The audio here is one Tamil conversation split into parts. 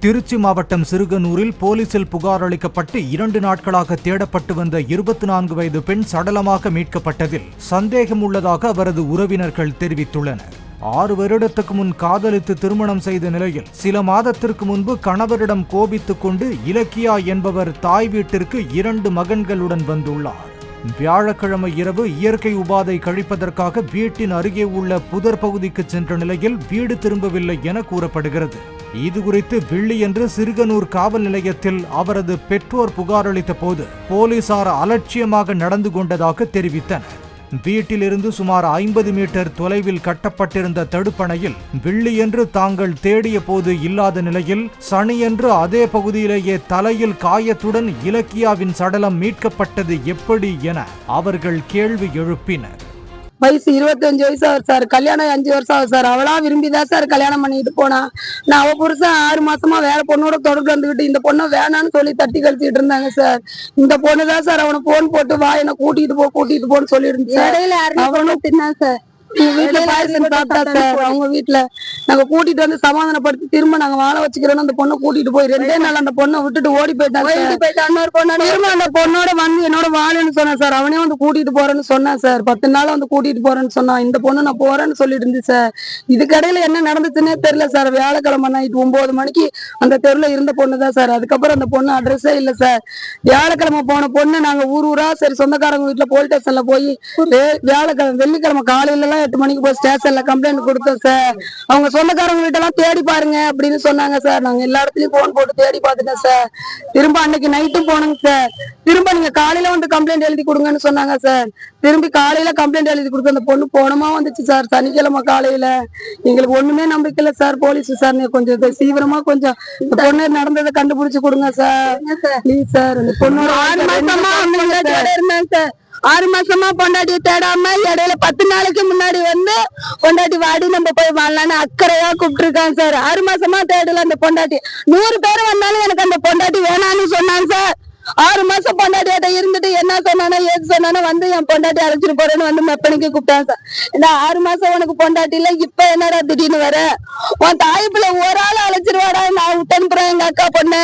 திருச்சி மாவட்டம் சிறுகனூரில் போலீசில் புகார் அளிக்கப்பட்டு 2 நாட்களாக தேடப்பட்டு வந்த 24 வயது பெண் சடலமாக மீட்கப்பட்டதில் சந்தேகம் உள்ளதாக அவரது உறவினர்கள் தெரிவித்துள்ளனர். 6 வருடத்துக்கு முன் காதலித்து திருமணம் செய்த நிலையில் சில மாதத்திற்கு முன்பு கணவரிடம் கோபித்துக் கொண்டு இலக்கியா என்பவர் தாய் வீட்டிற்கு 2 மகன்களுடன் வந்துள்ளார். வியாழக்கிழமை இரவு இயற்கை உபாதை கழிப்பதற்காக வீட்டின் அருகே உள்ள புதர் பகுதிக்கு சென்ற நிலையில் வீடு திரும்பவில்லை என கூறப்படுகிறது. இதுகுறித்து வெள்ளியன்று சிறுகனூர் காவல் நிலையத்தில் அவரது பெற்றோர் புகார் அளித்த போது போலீசார் அலட்சியமாக நடந்து கொண்டதாக தெரிவித்தனர். வீட்டிலிருந்து சுமார் 50 மீட்டர் தொலைவில் கட்டப்பட்டிருந்த தடுப்பணையில் வெள்ளியன்று தாங்கள் தேடிய போது இல்லாத நிலையில் சனியன்று அதே பகுதியிலேயே தலையில் காயத்துடன் இலக்கியாவின் சடலம் மீட்கப்பட்டது எப்படி என அவர்கள் கேள்வி எழுப்பினர். வயசு 25 வயசு ஆகுது சார். கல்யாணம் 5 வருஷம் ஆகுது சார். அவளா விரும்பிதான் சார் கல்யாணம் பண்ணிட்டு போனா. நான் அவ புருஷன் 6 மாசமா வேற பொண்ணோட தொடர்பு வந்துகிட்டு இந்த பொண்ணை வேணான்னு சொல்லி தட்டி கழிச்சிட்டு இருந்தாங்க சார். இந்த பொண்ணுதான் சார் அவனை போன் போட்டு வா என்ன கூட்டிட்டு போன்னு சொல்லி இருந்துச்சு. அவனும் தின்னான் சார். வீட்டுல பாயசம் சாப்பிட்டா சார். அவங்க வீட்டுல நாங்க கூட்டிட்டு வந்து சமாதானப்படுத்தி திரும்ப நாங்க வாழ வச்சுக்கிறோம். அந்த பொண்ணை கூட்டிட்டு போய் 2 நாள் அந்த பொண்ணை விட்டுட்டு ஓடி போயிட்டாங்க. திரும்ப அந்த பொண்ணோட வந்து என்னோட வாழன்னு சொன்னேன் சார். அவனே வந்து கூட்டிட்டு போறேன்னு சொன்னான் சார். 10 நாள் வந்து கூட்டிட்டு போறேன்னு சொன்னான். இந்த பொண்ணு நான் போறேன்னு சொல்லிட்டு இருந்துச்சு சார். இதுக்கடையில என்ன நடந்துச்சுன்னே தெரியல சார். வியாழக்கிழமை நைட் 9 மணிக்கு அந்த தெருல இருந்த பொண்ணுதான் சார். அதுக்கப்புறம் அந்த பொண்ணு அட்ரஸே இல்ல சார். வியாழக்கிழமை போன பொண்ணு நாங்க ஊரா சரி சொந்தக்காரங்க வீட்டுல போலீஸ் ஸ்டேஷன்ல போய் வெள்ளிக்கிழமை காலையில எல்லாம் 8 மணிக்கு போய் ஸ்டேஷன்ல கம்ப்ளைண்ட் கொடுத்தோம் சார். அவங்க சொந்தக்காரங்க வீட்டு எல்லாம் தேடி பாருங்க அப்படின்னு சொன்னாங்க சார். நாங்க எல்லா இடத்துலயும் போன் போட்டு தேடி பார்த்துட்டோம் சார். திரும்ப அன்னைக்கு நைட்டும் போனோங்க சார். திரும்ப நீங்க காலையில வந்து கம்ப்ளைண்ட் எழுதி கொடுங்கன்னு சொன்னாங்க சார். திரும்பி காலையில கம்ப்ளைண்ட் எழுதி கொடுத்து அந்த பொண்ணு போனமா வந்துச்சு சார். சனிக்கிழமை காலையில எங்களுக்கு ஒண்ணுமே நம்பிக்கை இல்லை சார். போலீஸ் விசாரணை கொஞ்சம் சீவிரமா கொஞ்சம் இந்த பொண்ணு நடந்ததை கண்டுபிடிச்சு கொடுங்க சார். Please sir. இந்த பொண்ணோட 6 மாசமா இருந்தேன் சார். 6 மாசமா பொண்டாட்டியை தேடாம இடையில 10 நாளைக்கு முன்னாடி வந்து பொண்டாட்டி வாடி நம்ம போய் வாழலான்னு அக்கறையா கூப்பிட்டு இருக்காங்க சார். 6 மாசமா தேடல அந்த பொண்டாட்டி. 100 பேர் வந்தாலும் எனக்கு அந்த பொண்டாட்டி வேணான்னு சொன்னாங்க சார். 6 மாசம் பொண்டாட்டியாட்ட இருந்துட்டு என்ன சொன்னானோ ஏது சொன்னானோ வந்து என் பொண்டாட்டி அழைச்சிட்டு போறேன்னு வந்து மெப்பனிக்கு கூப்பிட்டாங்க சார். இந்த 6 மாசம் உனக்கு பொண்டாட்டி இல்ல இப்ப என்னடா திடீர்னு வர உன் தாய் பிள்ளை ஒரு ஆள் அழைச்சிருவாடா நான் விட்டு அனுப்புறேன் எங்க அக்கா பொண்ணு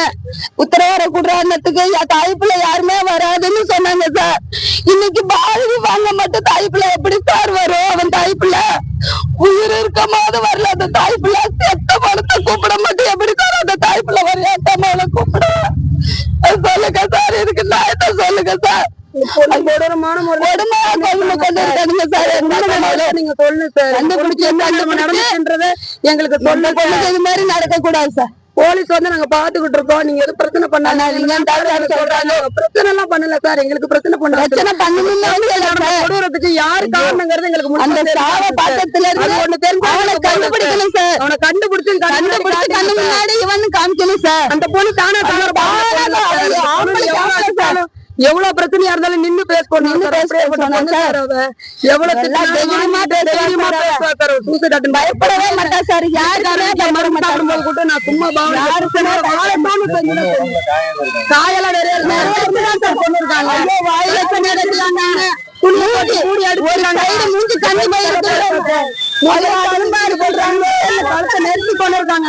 உத்தரவார கூடுறான்னதுக்கு என் தாய் பிள்ளை யாருமே வராதுன்னு சொன்னாங்க சார். இன்னைக்கு பாரதி வாங்க மட்டும் தாய் பிள்ளை எப்படி சார் வரும்? அவன் தாய் பிள்ளை உயிர் இருக்கும் போது வரல. அந்த தாய் பிள்ளை செத்த பணத்தை கூப்பிட மட்டும் எப்படி சார் அந்த தாய் பிள்ளை வரையாட்ட மேல கூப்பிட சொல்லுங்க சார். இதுக்கு நாயத்தை சொல்லுங்க சார். எங்களுக்கு இது மாதிரி நடக்க கூடாது சார். போலீஸ் வந்து நாங்க பாத்துக்கிட்டு இருக்கோம். நீங்க எது பிரச்சனை பண்ணாங்க பிரச்சனை எல்லாம் பண்ணல சார். எங்களுக்கு பிரச்சனை பண்ணுறதுக்கு யாரு காரணங்கிறது எங்களுக்கு கண்டுபிடிக்கணும் சார். அவனை கண்டுபிடிச்சு கண்ணு முன்னாடி இவன் காமிக்கணும் சார். அந்த பொண்ணு தானே எவ்வளவு பிரச்சனையா இருந்தாலும் நின்னு பேசணும். பயப்படவே மாட்டா சார். யாருக்கும்போது கூட நான் சும்மா காயெல்லாம் நெருக்கி கொண்டு இருக்காங்க.